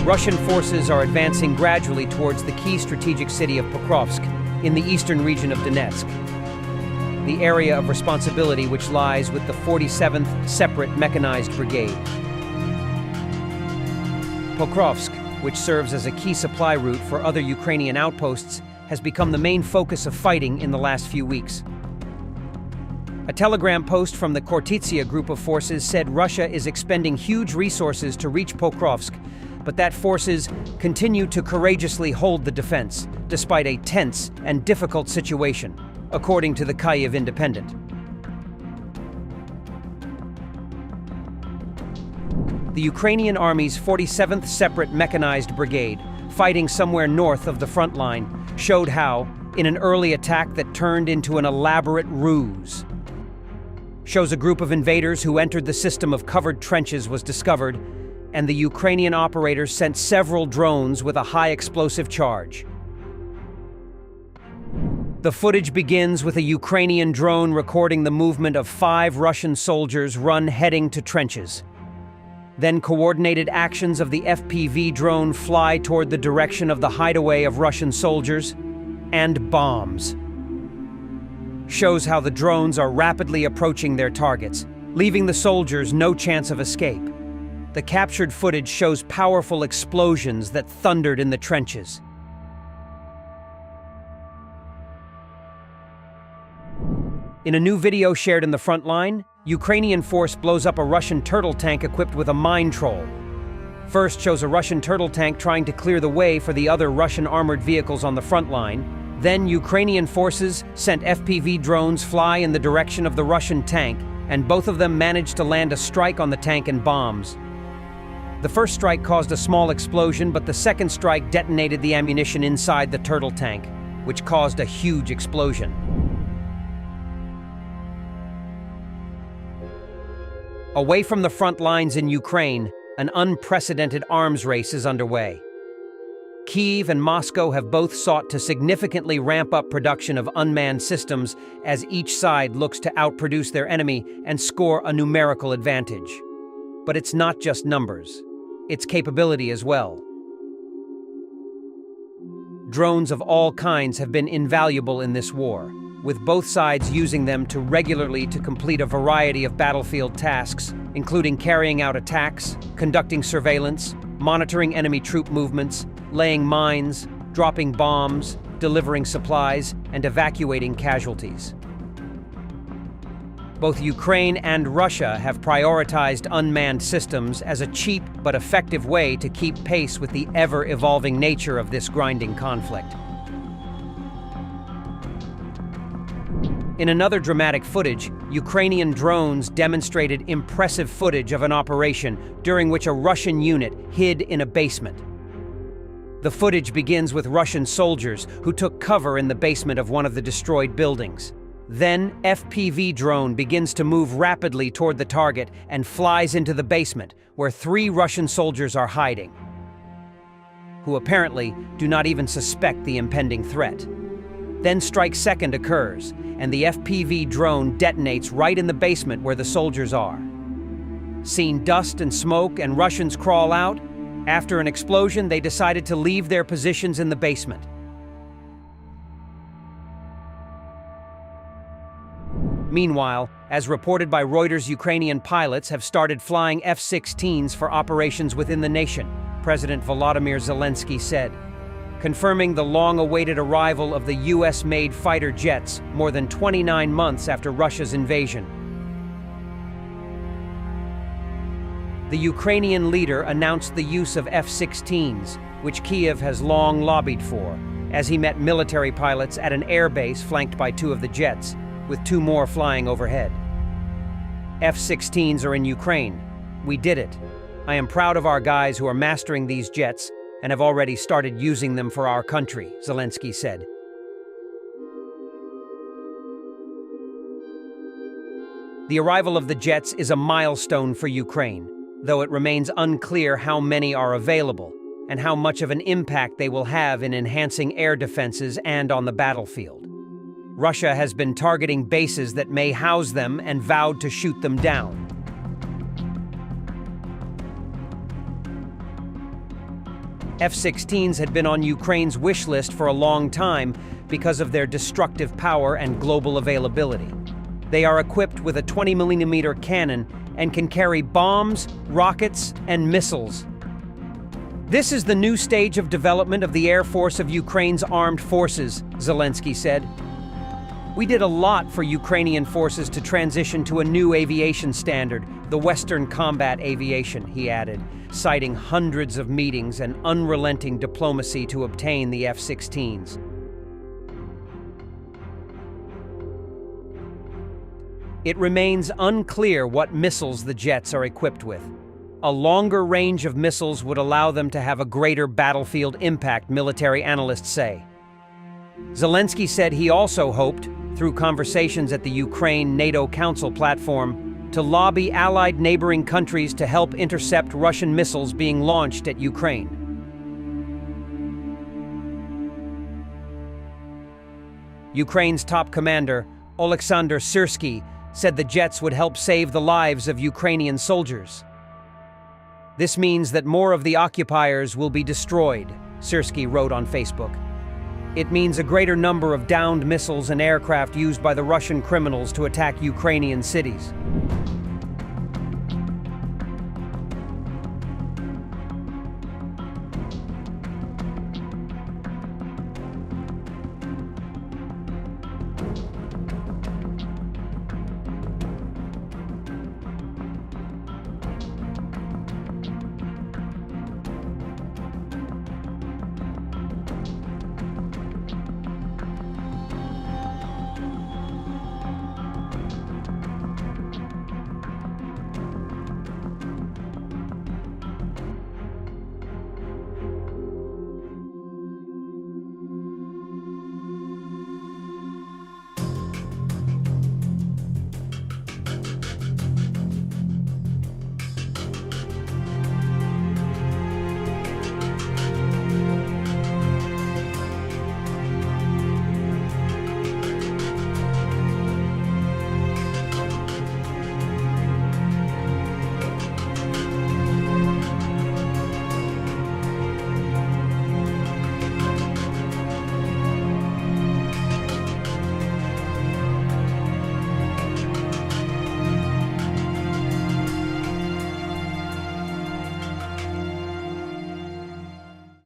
Russian forces are advancing gradually towards the key strategic city of Pokrovsk in the eastern region of Donetsk, the area of responsibility which lies with the 47th Separate Mechanized Brigade. Pokrovsk, which serves as a key supply route for other Ukrainian outposts, has become the main focus of fighting in the last few weeks. A telegram post from the Khortytsia group of forces said Russia is expending huge resources to reach Pokrovsk, but that forces continue to courageously hold the defense, despite a tense and difficult situation, according to the Kyiv Independent. The Ukrainian Army's 47th Separate Mechanized Brigade, fighting somewhere north of the front line, showed how, in an early attack that turned into an elaborate ruse, shows a group of invaders who entered the system of covered trenches was discovered, and the Ukrainian operators sent several drones with a high explosive charge. The footage begins with a Ukrainian drone recording the movement of 5 Russian soldiers heading to trenches. Then coordinated actions of the FPV drone fly toward the direction of the hideaway of Russian soldiers, and bombs. Shows how the drones are rapidly approaching their targets, leaving the soldiers no chance of escape. The captured footage shows powerful explosions that thundered in the trenches. In a new video shared in the front line, Ukrainian force blows up a Russian turtle tank equipped with a mine troll. First shows a Russian turtle tank trying to clear the way for the other Russian armored vehicles on the front line. Then Ukrainian forces sent FPV drones fly in the direction of the Russian tank, and both of them managed to land a strike on the tank and bombs. The first strike caused a small explosion, but the second strike detonated the ammunition inside the turtle tank, which caused a huge explosion. Away from the front lines in Ukraine, an unprecedented arms race is underway. Kyiv and Moscow have both sought to significantly ramp up production of unmanned systems as each side looks to outproduce their enemy and score a numerical advantage. But it's not just numbers, it's capability as well. Drones of all kinds have been invaluable in this war, with both sides using them regularly to complete a variety of battlefield tasks, including carrying out attacks, conducting surveillance, monitoring enemy troop movements, laying mines, dropping bombs, delivering supplies, and evacuating casualties. Both Ukraine and Russia have prioritized unmanned systems as a cheap but effective way to keep pace with the ever-evolving nature of this grinding conflict. In another dramatic footage, Ukrainian drones demonstrated impressive footage of an operation during which a Russian unit hid in a basement. The footage begins with Russian soldiers who took cover in the basement of one of the destroyed buildings. Then, FPV drone begins to move rapidly toward the target and flies into the basement, where 3 Russian soldiers are hiding, who apparently do not even suspect the impending threat. Then strike second occurs, and the FPV drone detonates right in the basement where the soldiers are. Seeing dust and smoke and Russians crawl out, after an explosion, they decided to leave their positions in the basement. Meanwhile, as reported by Reuters, Ukrainian pilots have started flying F-16s for operations within the nation, President Volodymyr Zelensky said, confirming the long-awaited arrival of the US-made fighter jets more than 29 months after Russia's invasion. The Ukrainian leader announced the use of F-16s, which Kyiv has long lobbied for, as he met military pilots at an airbase flanked by 2 of the jets, with 2 more flying overhead. F-16s are in Ukraine. We did it. I am proud of our guys who are mastering these jets and have already started using them for our country, Zelensky said. The arrival of the jets is a milestone for Ukraine, though it remains unclear how many are available and how much of an impact they will have in enhancing air defenses and on the battlefield. Russia has been targeting bases that may house them and vowed to shoot them down. F-16s had been on Ukraine's wish list for a long time because of their destructive power and global availability. They are equipped with a 20mm cannon and can carry bombs, rockets, and missiles. This is the new stage of development of the Air Force of Ukraine's armed forces, Zelensky said. We did a lot for Ukrainian forces to transition to a new aviation standard, the Western Combat Aviation, he added, citing hundreds of meetings and unrelenting diplomacy to obtain the F-16s. It remains unclear what missiles the jets are equipped with. A longer range of missiles would allow them to have a greater battlefield impact, military analysts say. Zelensky said he also hoped, through conversations at the Ukraine NATO Council platform, to lobby allied neighboring countries to help intercept Russian missiles being launched at Ukraine. Ukraine's top commander, Oleksandr Syrsky, said the jets would help save the lives of Ukrainian soldiers. This means that more of the occupiers will be destroyed, Syrsky wrote on Facebook. It means a greater number of downed missiles and aircraft used by the Russian criminals to attack Ukrainian cities.